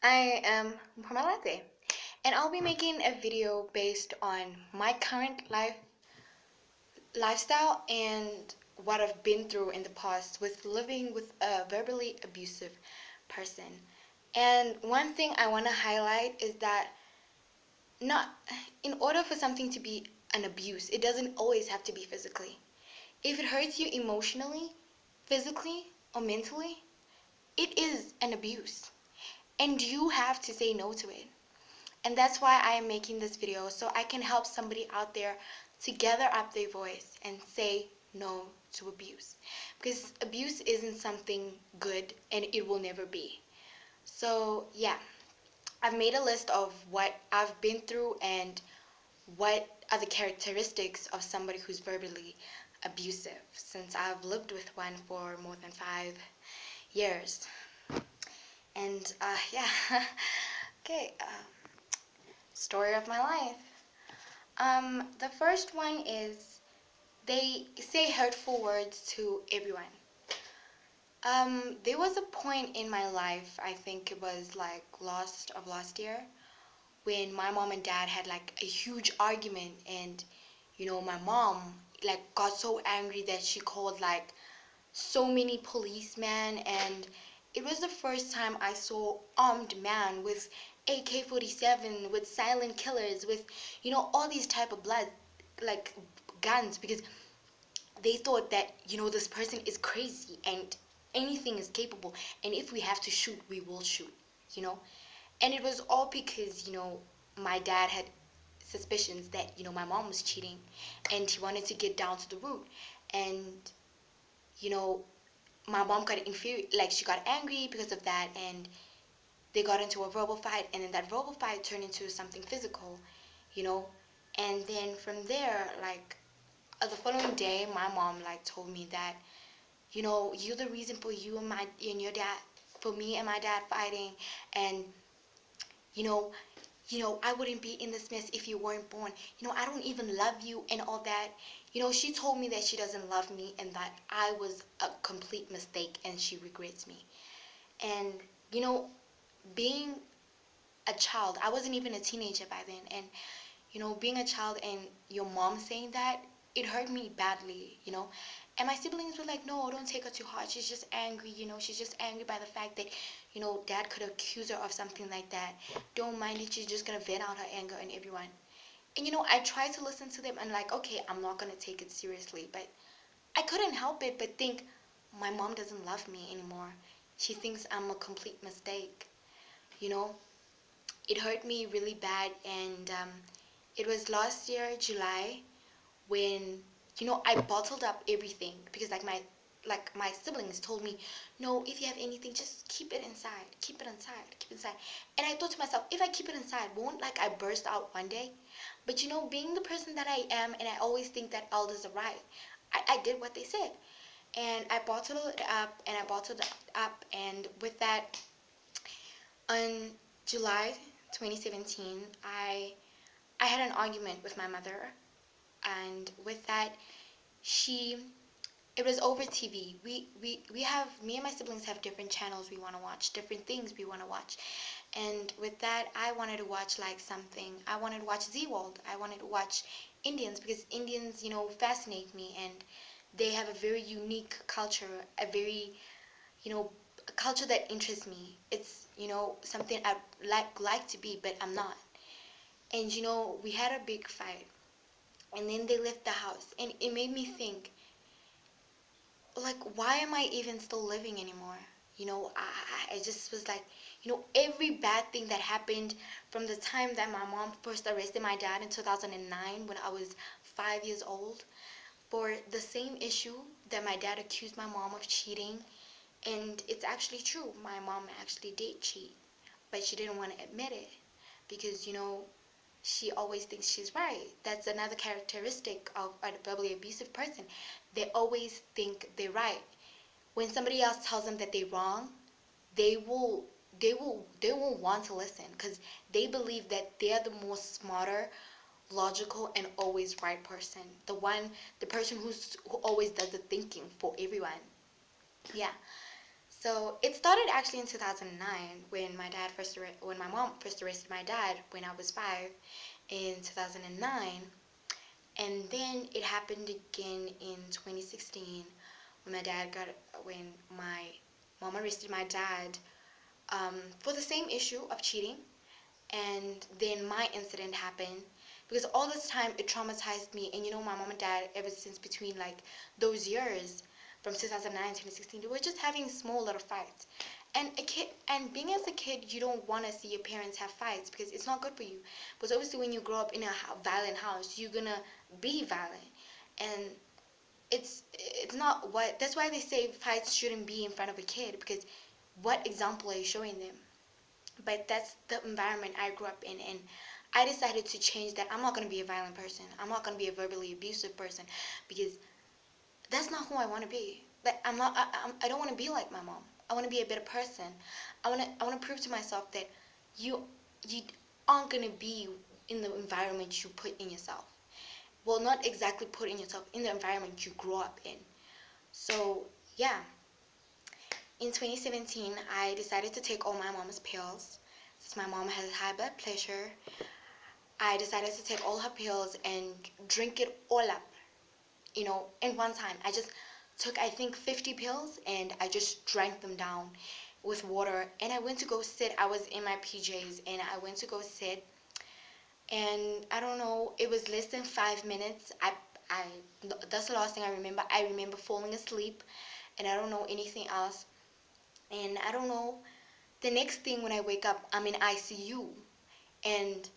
I am Mpho.Malatse, and I'll be making a video based on my current lifestyle and what I've been through in the past with living with a verbally abusive person. And one thing I want to highlight is that not in order for something to be an abuse, it doesn't always have to be physically. If it hurts you emotionally, physically, or mentally, it is an abuse. And you have to say no to it. And that's why I am making this video, so I can help somebody out there to gather up their voice and say no to abuse. Because abuse isn't something good and it will never be. So yeah, I've made a list of what I've been through and what are the characteristics of somebody who's verbally abusive, since I've lived with one for more than 5 years. And yeah, okay, story of my life. The first one is they say hurtful words to everyone. There was a point in my life, I think it was like last year, when my mom and dad had like a huge argument, and my mom like got so angry that she called like so many policemen, and it was the first time I saw armed man with AK-47, with silent killers, with all these type of blood like guns, because they thought that this person is crazy and anything is capable, and if we have to shoot, we will shoot, you know and it was all because my dad had suspicions that my mom was cheating, and he wanted to get down to the root. And you know my mom got like she got angry because of that, and they got into a verbal fight, and then that verbal fight turned into something physical, you know and then from there, like the following day, my mom like told me that you're the reason for you and your dad, for me and my dad fighting, and you know I wouldn't be in this mess if you weren't born. I don't even love you and all that. She told me that she doesn't love me and that I was a complete mistake and she regrets me. And being a child, I wasn't even a teenager by then, and being a child and your mom saying that, it hurt me badly. And my siblings were like, no, don't take her too hard, she's just angry. She's just angry by the fact that dad could accuse her of something like that. Don't mind it, she's just gonna vent out her anger on everyone. And I tried to listen to them and like, okay, I'm not gonna take it seriously, but I couldn't help it but think, my mom doesn't love me anymore, she thinks I'm a complete mistake. you know it hurt me really bad. And it was last year July when I bottled up everything, because like my siblings told me, no, if you have anything, just keep it inside, keep it inside, keep it inside. And I thought to myself, if I keep it inside, won't like I burst out one day? But being the person that I am, and I always think that elders are right, I did what they said, and I bottled it up, and I bottled it up. And with that, on July 2017, I had an argument with my mother, and with that, she it was over TV. We have, me and my siblings have different channels we want to watch, different things we want to watch. And with that, I wanted to watch like something. I wanted to watch Z World. I wanted to watch Indians, because Indians, fascinate me, and they have a very unique culture, a very, a culture that interests me. It's, something I like to be, but I'm not. And we had a big fight, and then they left the house, and it made me think, like, why am I even still living anymore? I just was like, every bad thing that happened from the time that my mom first arrested my dad in 2009, when I was 5 years old, for the same issue that my dad accused my mom of cheating. And it's actually true, my mom actually did cheat, but she didn't want to admit it, because she always thinks she's right. That's another characteristic of a verbally abusive person. They always think they're right. When somebody else tells them that they're wrong, they will want to listen, because they believe that they're the more smarter, logical, and always right person. The person who always does the thinking for everyone. Yeah. So it started actually in 2009 when when my mom first arrested my dad when I was 5 in 2009, and then it happened again in 2016 when when my mom arrested my dad for the same issue of cheating, and then my incident happened. Because all this time it traumatized me, and my mom and dad, ever since between like those years from 2009 to 2016, they were just having small little fights. And being as a kid, you don't want to see your parents have fights because it's not good for you. Because obviously when you grow up in a violent house, you're gonna be violent. And it's not what that's why they say fights shouldn't be in front of a kid, because what example are you showing them? But that's the environment I grew up in, and I decided to change that. I'm not going to be a violent person. I'm not going to be a verbally abusive person, because that's not who I want to be. Like I'm not. I don't want to be like my mom. I want to be a better person. I want to prove to myself that you you aren't going to be in the environment you put in yourself. Well, not exactly put in yourself, in the environment you grew up in. So yeah, in 2017, I decided to take all my mom's pills. Since my mom has high blood pressure, I decided to take all her pills and drink it all up, in one time. I just took, I think, 50 pills, and I just drank them down with water. And I went to go sit. I was in my PJs, and I went to go sit. And I don't know, it was less than 5 minutes. I, that's the last thing I remember. I remember falling asleep, and I don't know anything else. And I don't know, the next thing when I wake up, I'm in ICU. And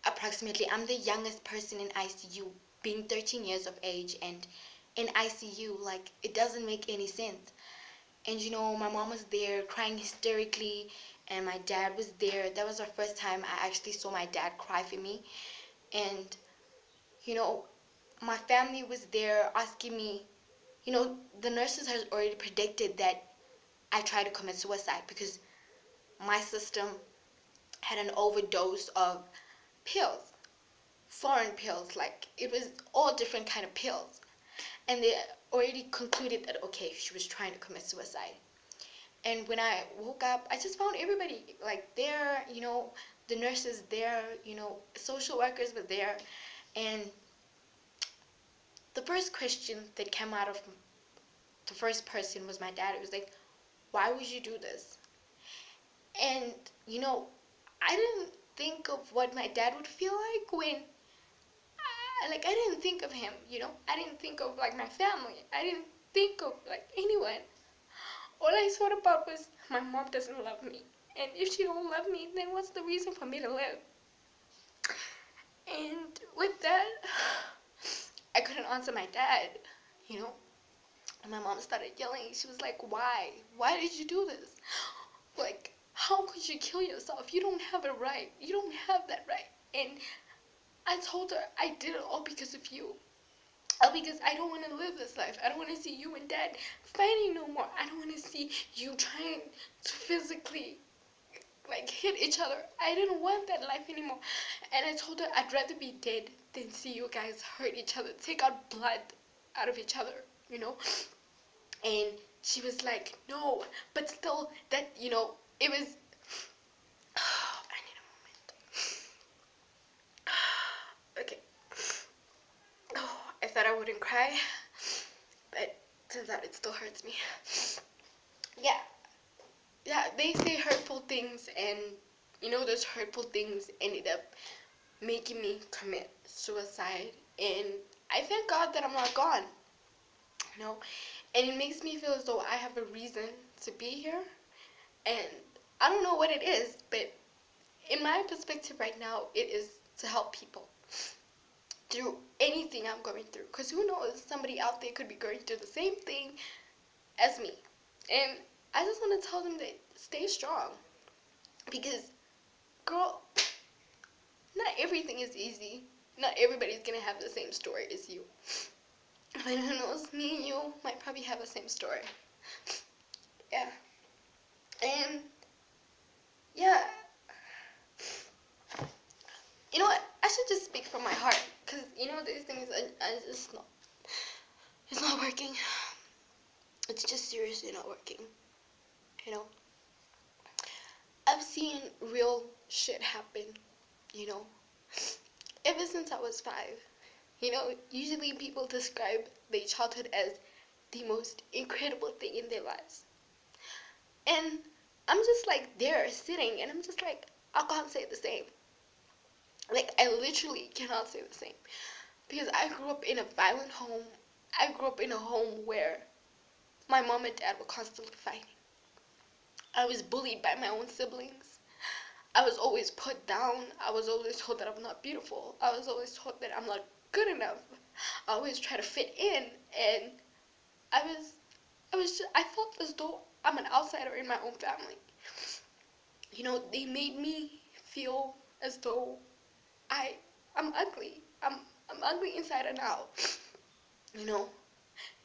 approximately, I'm the youngest person in ICU, being 13 years of age and in ICU. Like, it doesn't make any sense. And my mom was there crying hysterically, and my dad was there. That was the first time I actually saw my dad cry for me. And you know my family was there asking me, the nurses had already predicted that I tried to commit suicide, because my system had an overdose of pills, foreign pills. Like, it was all different kind of pills, and they already concluded that, okay, she was trying to commit suicide. And when I woke up, I just found everybody like there, the nurses there, social workers were there. And the first question that came out of the first person was my dad. It was like, why would you do this? And I didn't think of what my dad would feel like when I didn't think of him. I didn't think of like my family. I didn't think of like anyone. All I thought about was, my mom doesn't love me, and if she don't love me, then what's the reason for me to live? And with that, I couldn't answer my dad. And my mom started yelling. She was like, why did you do this? Like, how could you kill yourself? You don't have a right. You don't have that right. And I told her, I did it all because of you. All because I don't want to live this life. I don't want to see you and dad fighting no more. I don't want to see you trying to physically like hit each other. I didn't want that life anymore. And I told her, I'd rather be dead than see you guys hurt each other, take out blood out of each other, And she was like, no, but still, that, it was, I need a moment. Okay. Oh, I thought I wouldn't cry, but turns out it still hurts me. Yeah. Yeah, they say hurtful things, and those hurtful things ended up making me commit suicide. And I thank God that I'm not gone, and it makes me feel as though I have a reason to be here. And I don't know what it is, but in my perspective right now, it is to help people through anything I'm going through, because who knows, somebody out there could be going through the same thing as me. And I just want to tell them that stay strong, because girl, not everything is easy. Not everybody's gonna have the same story as you. But who knows, me and you might probably have the same story. Yeah. And yeah, you know what, I should just speak from my heart, because these things I just not, it's not working. It's just seriously not working. you know. I've seen real shit happen, you know, ever since I was 5. You know, usually people describe their childhood as the most incredible thing in their lives. And I'm just like there sitting and I'm just like, I can't say the same. Like, I literally cannot say the same. Because I grew up in a violent home. I grew up in a home where my mom and dad were constantly fighting. I was bullied by my own siblings. I was always put down. I was always told that I'm not beautiful. I was always told that I'm not good enough. I always try to fit in, and I felt as though I'm an outsider in my own family. You know, they made me feel as though I I'm ugly. I'm ugly inside and out. You know,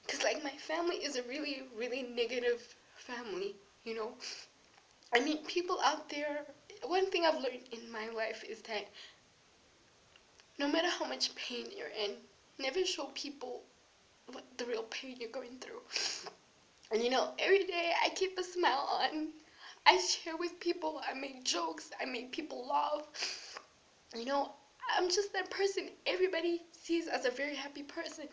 because like my family is a really really negative family. You know, I mean, people out there. One thing I've learned in my life is that no matter how much pain you're in, never show people what the real pain you're going through. And you know, every day I keep a smile on. I share with people. I make jokes. I make people laugh. You know, I'm just that person everybody sees as a very happy person,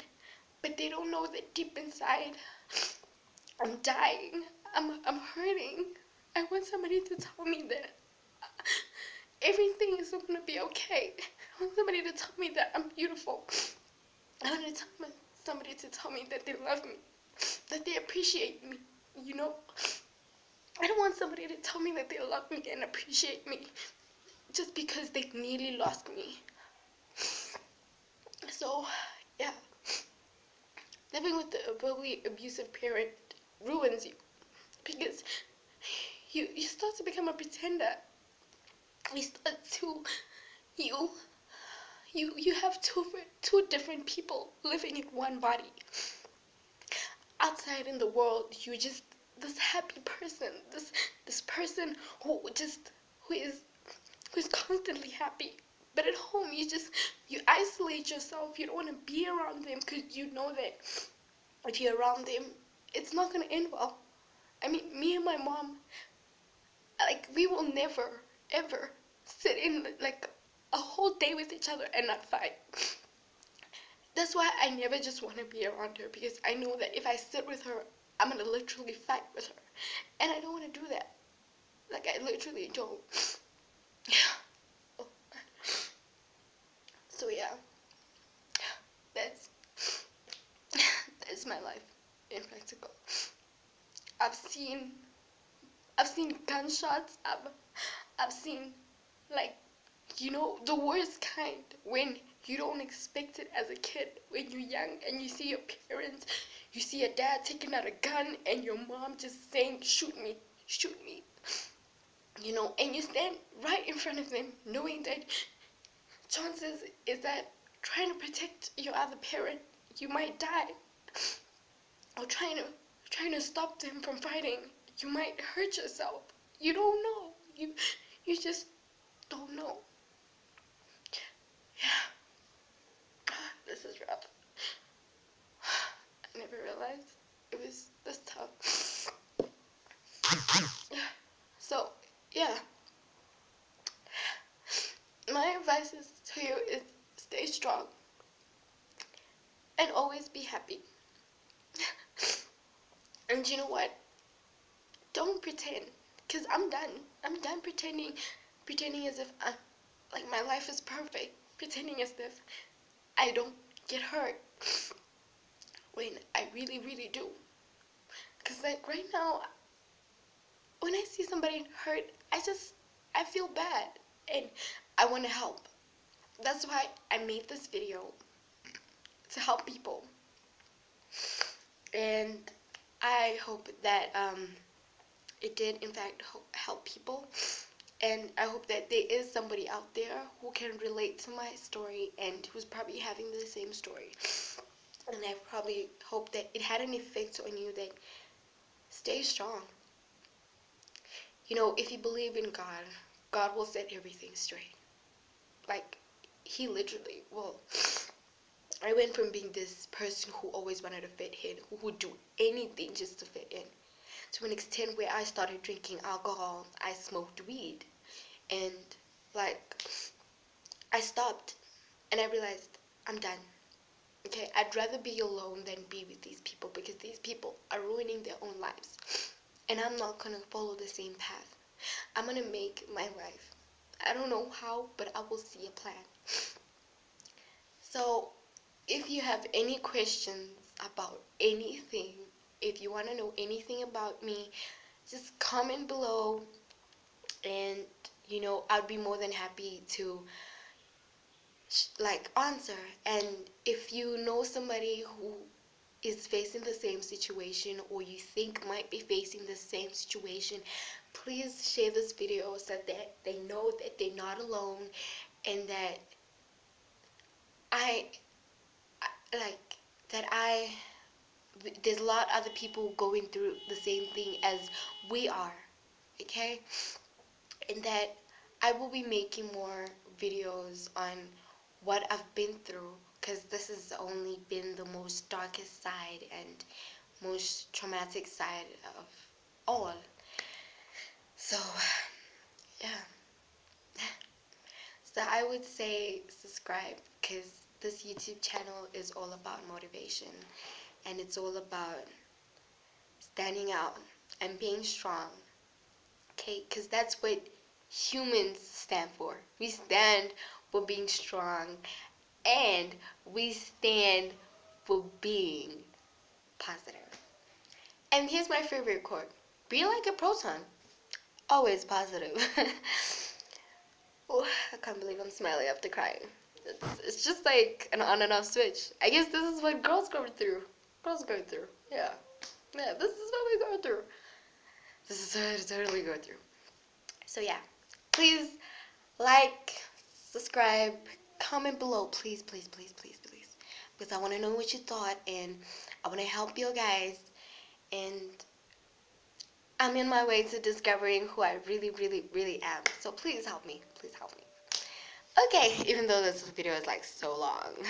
but they don't know that deep inside, I'm dying. I'm hurting. I want somebody to tell me that everything is gonna be okay. I want somebody to tell me that I'm beautiful. I want somebody to tell me that they love me, that they appreciate me. You know, I don't want somebody to tell me that they love me and appreciate me just because they nearly lost me. So, yeah, living with a verbally abusive parent ruins you because you start to become a pretender. You start to you you have two different people living in one body. Outside in the world, you just this happy person, this person who is who's constantly happy. But at home, you isolate yourself. You don't want to be around them because you know that if you're around them, it's not gonna end well. I mean, me and my mom, like, we will never ever sit in like a whole day with each other and not fight. That's why I never just want to be around her because I know that if I sit with her, I'm gonna literally fight with her, and I don't want to do that. Like, I literally don't. So yeah, that's that's my life in practical. I've seen I've seen gunshots. I've seen, like, you know, the worst kind, when you don't expect it as a kid, when you're young and you see your parents, you see your dad taking out a gun and your mom just saying, shoot me, shoot me. You know, and you stand right in front of them knowing that chances is that trying to protect your other parent, you might die. Or trying to stop them from fighting, you might hurt yourself. You don't know. You just don't know. Yeah, this is rough. I never realized it was this tough. So, yeah. My advice is to you is stay strong and always be happy. And you know what? Don't pretend, cause I'm done. I'm done pretending as if like my life is perfect. Pretending as if I don't get hurt when I really really do. Cause like right now, when I see somebody hurt, I feel bad and I want to help. That's why I made this video, to help people, and I hope that it did in fact help people, and I hope that there is somebody out there who can relate to my story and who's probably having the same story. And I probably hope that it had an effect on you, that stay strong. You know, if you believe in God, God will set everything straight. Like, he literally will. I went from being this person who always wanted to fit in, who would do anything just to fit in, to an extent where I started drinking alcohol. I smoked weed, and like I stopped, and I realized I'm done. Okay, I'd rather be alone than be with these people, because these people are ruining their own lives, and I'm not gonna follow the same path. I'm gonna make my life. I don't know how, but I will see a plan. So, if you have any questions about anything, if you want to know anything about me, just comment below, and I'd be more than happy to like answer. And if you know somebody who is facing the same situation, or you think might be facing the same situation, please share this video so that they know that they're not alone, and that I like that I there's a lot of other people going through the same thing as we are, okay? And that I will be making more videos on what I've been through, because this has only been the most darkest side and most traumatic side of all. So, yeah. So I would say subscribe, because this YouTube channel is all about motivation, and it's all about standing out and being strong, okay? Because that's what humans stand for. We stand for being strong, and we stand for being positive. And here's my favorite quote: be like a proton, always positive. Oh, I can't believe I'm smiling after crying. It's just like an on and off switch. I guess this is what girls go through. Girls go through. Yeah. Yeah, this is what we go through. This is what I totally go through. So yeah, please like, subscribe, comment below, please, please, please, please, please, because I want to know what you thought, and I want to help you guys, and I'm in my way to discovering who I really, really, really am. So please help me. Please help me. Okay, even though this video is like so long.